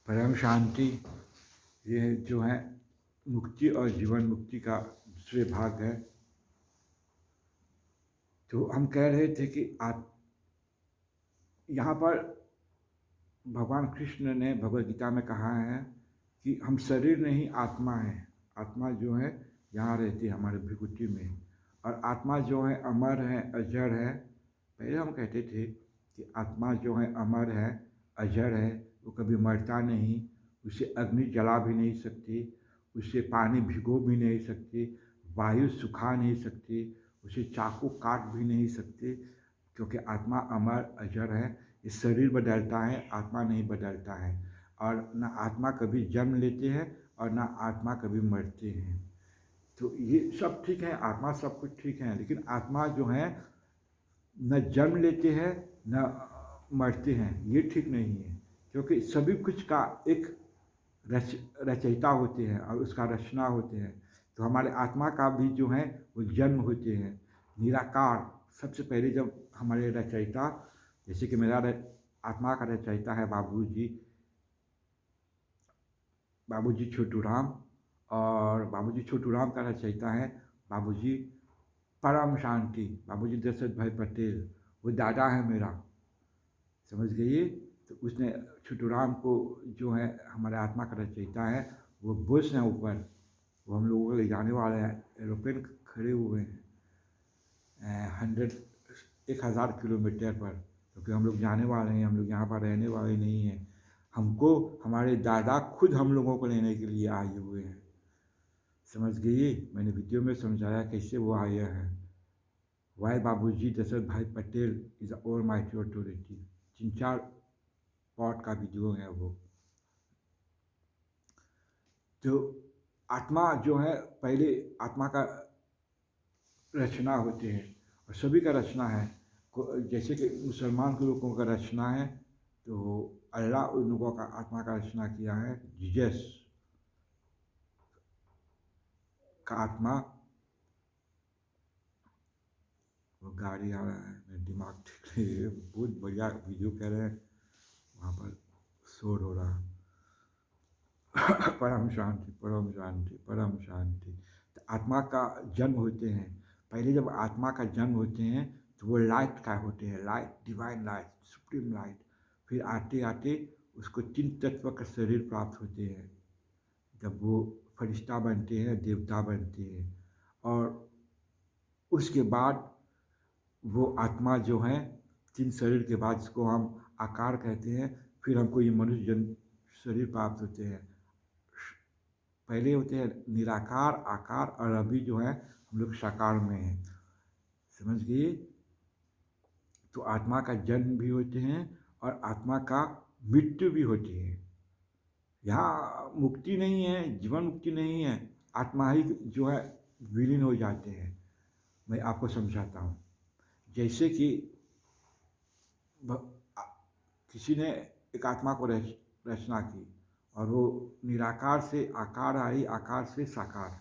परम शांति, ये जो है मुक्ति और जीवन मुक्ति का दूसरे भाग है। तो हम कह रहे थे कि आप यहाँ पर भगवान कृष्ण ने भगवद गीता में कहा है कि हम शरीर नहीं आत्मा है। आत्मा जो है यहाँ रहती है हमारे भृकुटी में, और आत्मा जो है अमर है, अजर है। पहले हम कहते थे कि आत्मा जो है अमर है, अजर है, वो कभी मरता नहीं, उसे अग्नि जला भी नहीं सकती, उसे पानी भिगो भी नहीं सकती, वायु सुखा नहीं सकती, उसे चाकू काट भी नहीं सकती, क्योंकि आत्मा अमर अजर है। इस शरीर बदलता है, आत्मा नहीं बदलता है। और न आत्मा कभी जन्म लेते हैं और न आत्मा कभी मरते हैं। तो ये सब ठीक है, आत्मा सब कुछ ठीक है, लेकिन आत्मा जो है न जन्म लेते हैं न मरते हैं, ये ठीक नहीं है। क्योंकि सभी कुछ का एक रचयिता होते हैं और उसका रचना होते हैं। तो हमारे आत्मा का भी जो है वो जन्म होते हैं। निराकार सबसे पहले जब हमारे रचयिता, जैसे कि मेरा आत्मा का रचयिता है बाबूजी छोटू राम, और बाबूजी छोटू राम का रचयिता है बाबूजी परम शांति, बाबूजी दशरथ भाई पटेल, वो दादा है मेरा, समझ गई। तो उसने छोटू राम को जो है हमारे आत्मा का रचयिता है, वो बुश हैं ऊपर, वो हम लोगों को ले जाने वाले हैं। एरोप्लेन खड़े हुए हैं 1000 किलोमीटर पर, क्योंकि हम लोग जाने वाले हैं, हम लोग यहाँ पर रहने वाले नहीं हैं। हमको हमारे दादा खुद हम लोगों को लेने के लिए आए हुए हैं, समझ गई। मैंने वीडियो में समझाया कैसे वो आए हैं। वाई बाबूजी दशरथ भाई Patel is all mighty authority, 3-4 pot का वीडियो है वो। तो आत्मा जो है, पहले आत्मा का रचना होते हैं, और सभी का रचना है। जैसे कि मुसलमान के लोगों का रचना है, तो अल्लाह उन लोगों का आत्मा का रचना किया है। जीसस का आत्मा, वो गाड़ी आ रहा है, मेरा दिमाग ठीक नहीं है, बहुत बढ़िया वीडियो कह रहे हैं, वहाँ पर शोर हो रहा है। परम शांति, परम शांति, परम शांति। तो आत्मा का जन्म होते हैं, पहले जब आत्मा का जन्म होते हैं तो वो लाइट का होते हैं, light, divine light, supreme light. फिर आते आते उसको 3 तत्व का शरीर प्राप्त होते हैं, जब वो फरिश्ता बनते हैं, देवता बनते हैं। और उसके बाद वो आत्मा जो है 3 शरीर के बाद, जिसको हम आकार कहते हैं, फिर हमको ये मनुष्य जन्म शरीर प्राप्त होते हैं। पहले होते हैं निराकार, आकार, और अभी जो है हम लोग साकार में हैं, समझ गए। तो आत्मा का जन्म भी होते हैं और आत्मा का मृत्यु भी होती है। यहाँ मुक्ति नहीं है, जीवन मुक्ति नहीं है, आत्मा ही जो है विलीन हो जाते हैं। मैं आपको समझाता हूँ। जैसे कि किसी ने एक आत्मा को रचना की, और वो निराकार से आकार आई, आकार से साकार,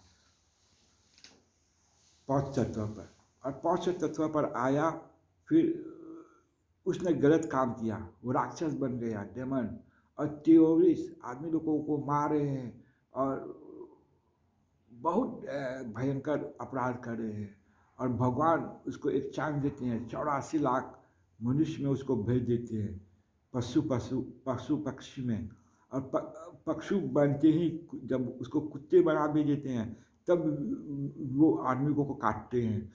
5 तत्व पर, और 5 तत्व पर आया। फिर उसने गलत काम किया, वो राक्षस बन गया, डेमन, और टेररिस्ट आदमी लोगों को मारे हैं, और बहुत भयंकर अपराध कर रहे हैं। और भगवान उसको एक चांस देते हैं, 84 लाख मनुष्य में उसको भेज देते हैं, पशु पक्षी में। और पक्षु बनते ही जब उसको कुत्ते बना भी देते हैं, तब वो आदमी को काटते हैं।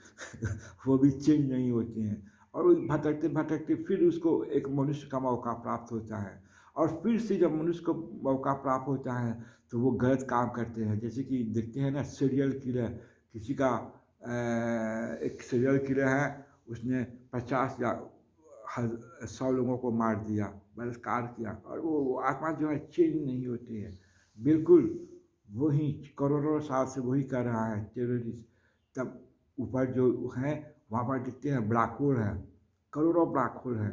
वो भी चेंज नहीं होते हैं, और वो भटकते भटकते फिर उसको एक मनुष्य का मौका प्राप्त होता है। और फिर से जब मनुष्य को मौका प्राप्त होता है तो वो गलत काम करते हैं। जैसे कि देखते हैं ना, सीरियल किलर, किसी का एक सीरियल किलर है, उसने 50 या 100 लोगों को मार दिया, बलात्कार किया, और वो आत्मा जो है चेंज नहीं होती है, बिल्कुल वही करोड़ों साल से वही कर रहा है टेररिस्ट। तब ऊपर जो है वहाँ पर दिखते हैं ब्लैक होल है, करोड़ों ब्लैक होल है।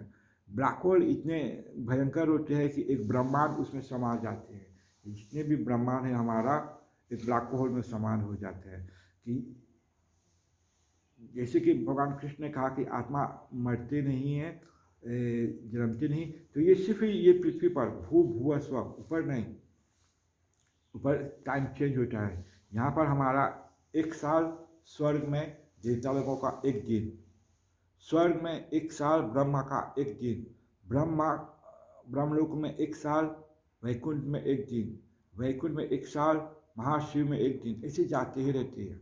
ब्लैक होल इतने भयंकर होते हैं कि एक ब्रह्मांड उसमें समा जाते हैं। जितने भी ब्रह्मांड है हमारा एक ब्लैक होल में समान हो जाते हैं। कि जैसे कि भगवान कृष्ण ने कहा कि आत्मा मरते नहीं है, जन्मते नहीं। तो ये सिर्फ ये पृथ्वी पर भूव स्व ऊपर नहीं, ऊपर टाइम चेंज होता है। यहाँ पर हमारा एक साल स्वर्ग में देवता लोगों का एक दिन, स्वर्ग में एक साल ब्रह्मा का एक दिन, ब्रह्मा ब्रह्मलोक में एक साल, वैकुंठ में एक दिन, वैकुंठ में एक साल, महाशिव में एक दिन, ऐसे जाते ही रहते हैं।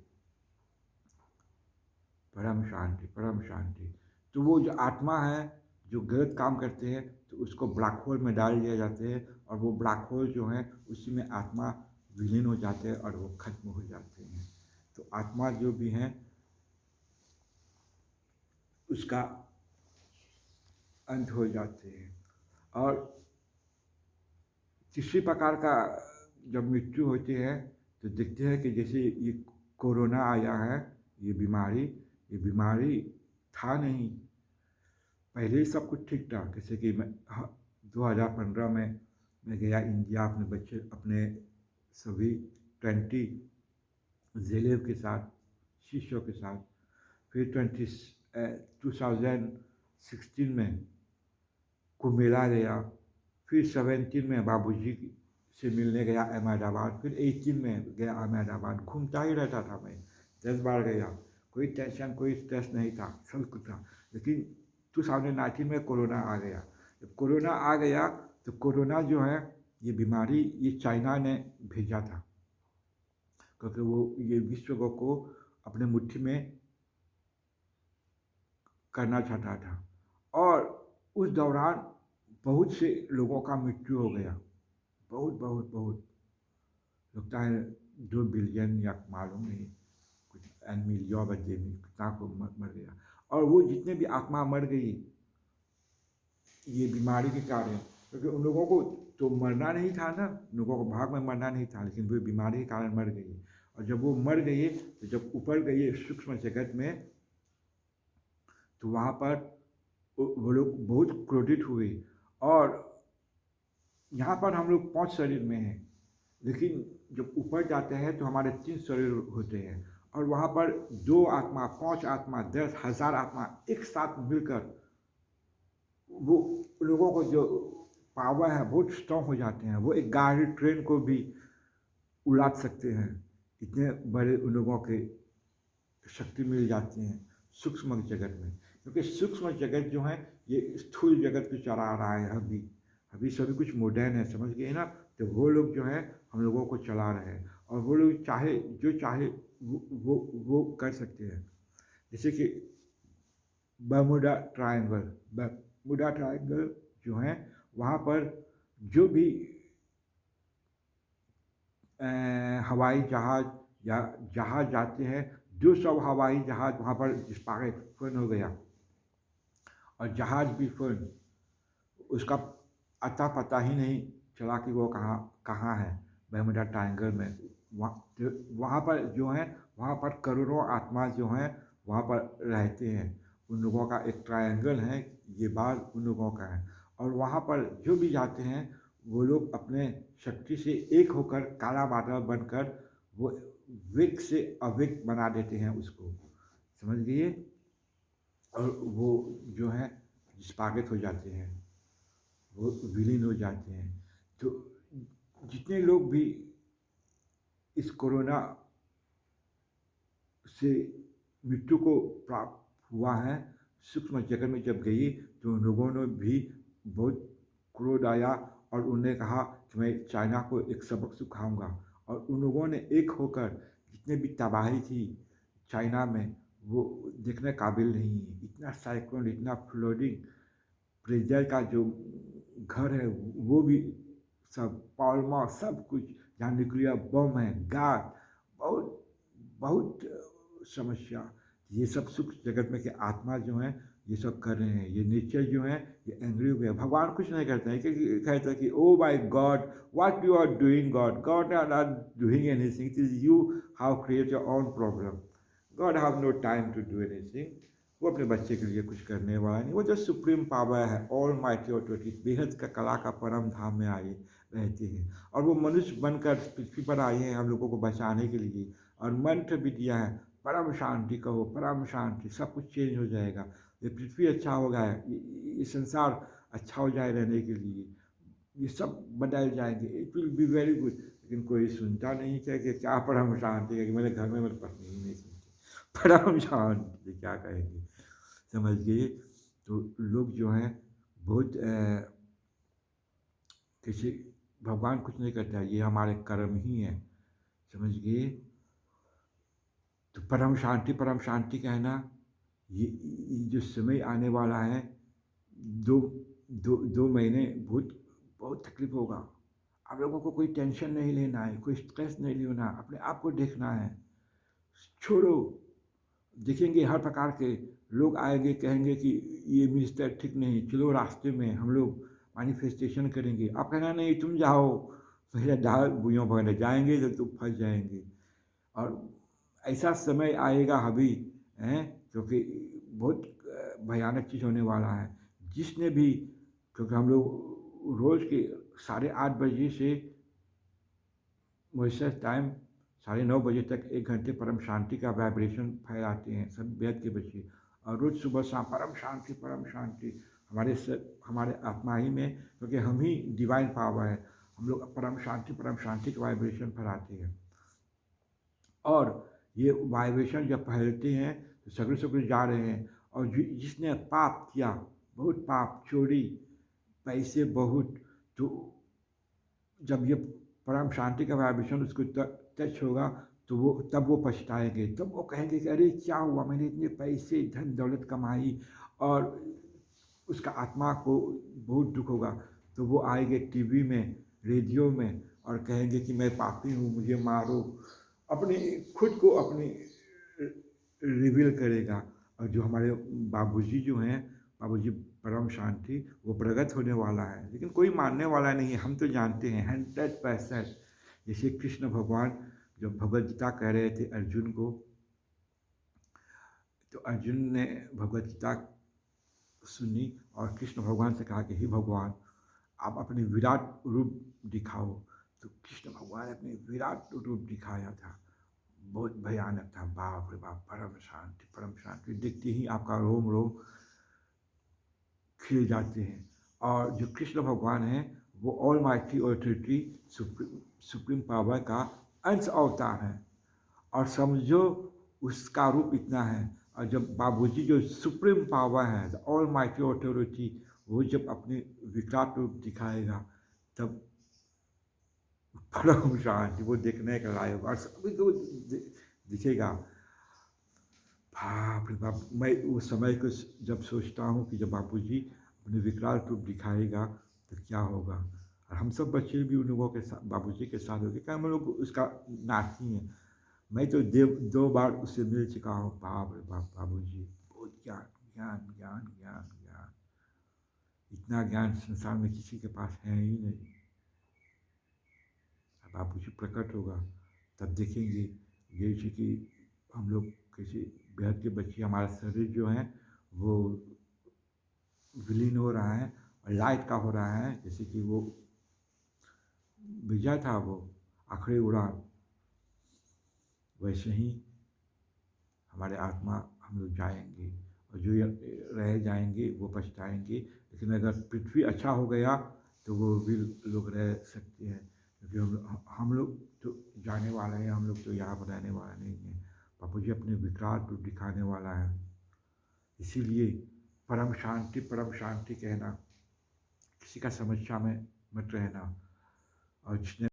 परम शांति, परम शांति। तो वो जो आत्मा है जो गलत काम करते हैं तो उसको ब्लैक होल में डाल दिया जाते हैं, और वो ब्लैक होल जो है उसी में आत्मा विलीन हो जाते हैं और वो खत्म हो जाते हैं। तो आत्मा जो भी है उसका अंत हो जाते हैं। और किसी प्रकार का जब मृत्यु होती है तो देखते हैं कि जैसे ये कोरोना आया है, ये बीमारी था नहीं, पहले ही सब कुछ ठीक था। जैसे कि मैं 2015 में मैं गया इंडिया अपने बच्चे, अपने सभी 20 ज़ेलेब के साथ, शिष्यों के साथ। फिर 2016 में कुंभमेला गया, फिर 17 में बाबूजी से मिलने गया अहमदाबाद, फिर 18 में गया अहमदाबाद। घूमता ही रहता था मैं, 10 बार गया, कोई टेंशन कोई स्ट्रेस नहीं था, सब कुछ था। लेकिन 2019 में कोरोना आ गया। जब कोरोना आ गया तो कोरोना जो है ये बीमारी ये चाइना ने भेजा था, क्योंकि वो ये विश्व को अपने मुट्ठी में करना चाहता था। और उस दौरान बहुत से लोगों का मृत्यु हो गया, बहुत बहुत बहुत, लगता है 2 बिलियन या मालूम नहीं, कुछ मिलियन बच्चे में कितना को मर गया। और वो जितने भी आत्मा मर गई ये बीमारी के कारण, क्योंकि उन लोगों को तो मरना नहीं था ना, उन लोगों को भाग में मरना नहीं था, लेकिन वो बीमारी के कारण मर गई। और जब वो मर गई तो जब ऊपर गई सूक्ष्म जगत में तो वहाँ पर वो लोग बहुत क्रोधित हुए। और यहाँ पर हम लोग 5 शरीर में हैं, लेकिन जब ऊपर जाते हैं तो हमारे 3 शरीर होते हैं। और वहाँ पर 2 आत्मा, 5 आत्मा, 10,000 आत्मा एक साथ मिलकर वो लोगों को जो पावर है बहुत स्ट्रॉन्ग हो जाते हैं। वो एक गाड़ी ट्रेन को भी उलाट सकते हैं, इतने बड़े उन लोगों के शक्ति मिल जाती हैं सूक्ष्म जगत में। क्योंकि सूक्ष्म जगत जो है ये स्थूल जगत को चला रहा है। अभी सभी कुछ मॉडर्न है, समझ गए ना। तो वो लोग जो है हम लोगों को चला रहे हैं, और वो लोग चाहे जो चाहे वो कर सकते हैं। जैसे कि बर्मुडा ट्रायंगल जो है वहाँ पर जो भी हवाई जहाज या जहाज जाते हैं, 200 हवाई जहाज वहाँ पर डिस्पार्चन हो गया, और जहाज भी फन, उसका अता पता ही नहीं चला कि वो कहाँ है बर्मुडा ट्रायंगल में। वहाँ पर जो है वहाँ पर करोड़ों आत्मा जो हैं वहाँ पर रहते हैं। उन लोगों का एक ट्रायंगल है, ये बात उन लोगों का है। और वहाँ पर जो भी जाते हैं वो लोग अपने शक्ति से एक होकर काला बादल बनकर वो विक से अविक बना देते हैं उसको, समझ गए। और वो जो है डिस्पार्चन हो जाते हैं, वो विलीन हो जाते हैं। तो जितने लोग भी इस कोरोना से मृत्यु को प्राप्त हुआ है, सूक्ष्म जगत में जब गई तो उन लोगों ने भी बहुत क्रोध आया, और उन्होंने कहा कि मैं चाइना को एक सबक सिखाऊंगा। और उन लोगों ने एक होकर जितने भी तबाही थी चाइना में वो देखने काबिल नहीं है। इतना साइक्लोन, इतना फ्लडिंग, प्रेजर का जो घर है वो भी सब पॉलमा सब कुछ, जहाँ न्यूक्लियर बम है, गैस, बहुत बहुत समस्या। ये सब सुख जगत में के आत्मा जो है ये सब कर रहे हैं। ये नेचर जो है ये एंग्री हो गया। भगवान कुछ नहीं करते हैं, क्योंकि कहते हैं कि oh my god what you are doing, god are not doing anything, it is you how create your own problem. God have no time to do anything. वो अपने बच्चे के लिए कुछ करने वाला नहीं। वो जो सुप्रीम पावर है, ऑल माइटी ऑथोरिटी, बेहद का कला का परम धाम में आई रहती है। और वो मनुष्य बनकर पृथ्वी पर आए हैं हम लोगों को बचाने के लिए। और मंत्र भी दिया है, परम शांति कहो, परम शांति, सब कुछ चेंज हो जाएगा। ये पृथ्वी अच्छा हो गया है, ये संसार अच्छा हो जाए रहने के लिए, ये सब बदल जाएंगे, it will be very good. लेकिन कोई सुनता नहीं है कि क्या परम शांति है, कि मेरे घर में मेरी पत्नी ही नहीं सुनती परम शांति क्या कहेंगे, समझ गए। तो लोग जो हैं बहुत किसी भगवान कुछ नहीं करता, ये हमारे कर्म ही हैं, समझ गए। तो परम शांति कहना, ये जो समय आने वाला है, दो दो महीने बहुत बहुत तकलीफ होगा। आप लोगों को कोई टेंशन नहीं लेना है, कोई स्ट्रेस नहीं लेना, अपने आप को देखना है, छोड़ो। देखेंगे हर प्रकार के लोग आएंगे, कहेंगे कि ये मिनिस्टर ठीक नहीं, चलो रास्ते में हम लोग मैनिफेस्टेशन करेंगे। आप कहना नहीं, तुम जाओ, पहले डाल बुइयों पर जाएंगे तो तुम फंस जाएंगे। और ऐसा समय आएगा अभी हैं, क्योंकि बहुत भयानक चीज़ होने वाला है। जिसने भी, क्योंकि हम लोग रोज़ के 8:30 से मॉइस्चर टाइम 9:30 बजे तक 1 घंटे परम शांति का वाइब्रेशन फैलाते हैं सब वेद के बच्चे। और रोज़ सुबह शाम परम शांति हमारे आत्मा ही में, क्योंकि हम ही डिवाइन पावर है, हम लोग परम शांति का वाइब्रेशन फैलाते हैं। और ये वाइब्रेशन जब फैलते हैं तो सगड़े सगड़े जा रहे हैं। और जिसने पाप किया, बहुत पाप, चोरी, पैसे बहुत, तो जब ये परम शांति का वाइब्रेशन उसको टच होगा तो वो पछताएंगे, तब वो कहेंगे कि अरे क्या हुआ, मैंने इतने पैसे धन दौलत कमाई, और उसका आत्मा को बहुत दुख होगा। तो वो आएंगे टीवी में, रेडियो में, और कहेंगे कि मैं पापी हूँ, मुझे मारो, अपने खुद को अपनी रिवील करेगा। और जो हमारे बाबूजी जो हैं, बाबूजी परम शांति, वो प्रगट होने वाला है, लेकिन कोई मानने वाला नहीं है। हम तो जानते हैं 100%। जैसे कृष्ण भगवान जब भगवद गीता कह रहे थे अर्जुन को, तो अर्जुन ने भगवद गीता सुनी और कृष्ण भगवान से कहा कि हे भगवान, आप अपने विराट रूप दिखाओ। तो कृष्ण भगवान ने अपने विराट रूप दिखाया था, बहुत भयानक था, बाप रे बाप, परम शांति देखते ही आपका रोम रोम खिल जाते हैं। और जो कृष्ण भगवान हैं वो all mighty authority, supreme power का अंश अवतार है, और समझो उसका रूप इतना है। और जब बाबूजी जो सुप्रीम पावर है, द ऑल माइटी ऑथोरिटी, वो जब अपने विकराल रूप दिखाएगा तब परम शांति वो देखने का लायक, और सभी को दिखेगा। बाप रे बाप, मैं उस समय को जब सोचता हूँ कि जब बापूजी अपने विकराल रूप दिखाएगा तो क्या होगा। और हम सब बच्चे भी उन लोगों के साथ, बाबूजी के साथ हो गए, क्या हम लोग उसका नाती हैं। मैं तो 2 बार उससे मिल चुका हूँ। बाप रे बाप, बाबूजी बहुत ज्ञान ज्ञान ज्ञान ज्ञान ज्ञान, इतना ज्ञान संसार में किसी के पास है ही नहीं। बाबूजी प्रकट होगा तब देखेंगे, जैसे कि हम लोग किसी बेहद के बच्चे, हमारा शरीर जो है वो विलीन हो रहा है और लाइट का हो रहा है, जैसे कि वो भेजा था वो आखिरी उड़ान, वैसे ही हमारे आत्मा हम लोग जाएंगे। और जो रह जाएंगे वो पछताएंगे। लेकिन अगर पृथ्वी अच्छा हो गया तो वो भी लोग रह सकते हैं, क्योंकि हम लोग तो जाने वाले हैं, हम लोग तो यहाँ पर रहने वाले नहीं हैं। बापू जी अपने विकराल रूप दिखाने वाला है, इसीलिए परम शांति कहना, किसी का समस्या में मत रहना। और जिसने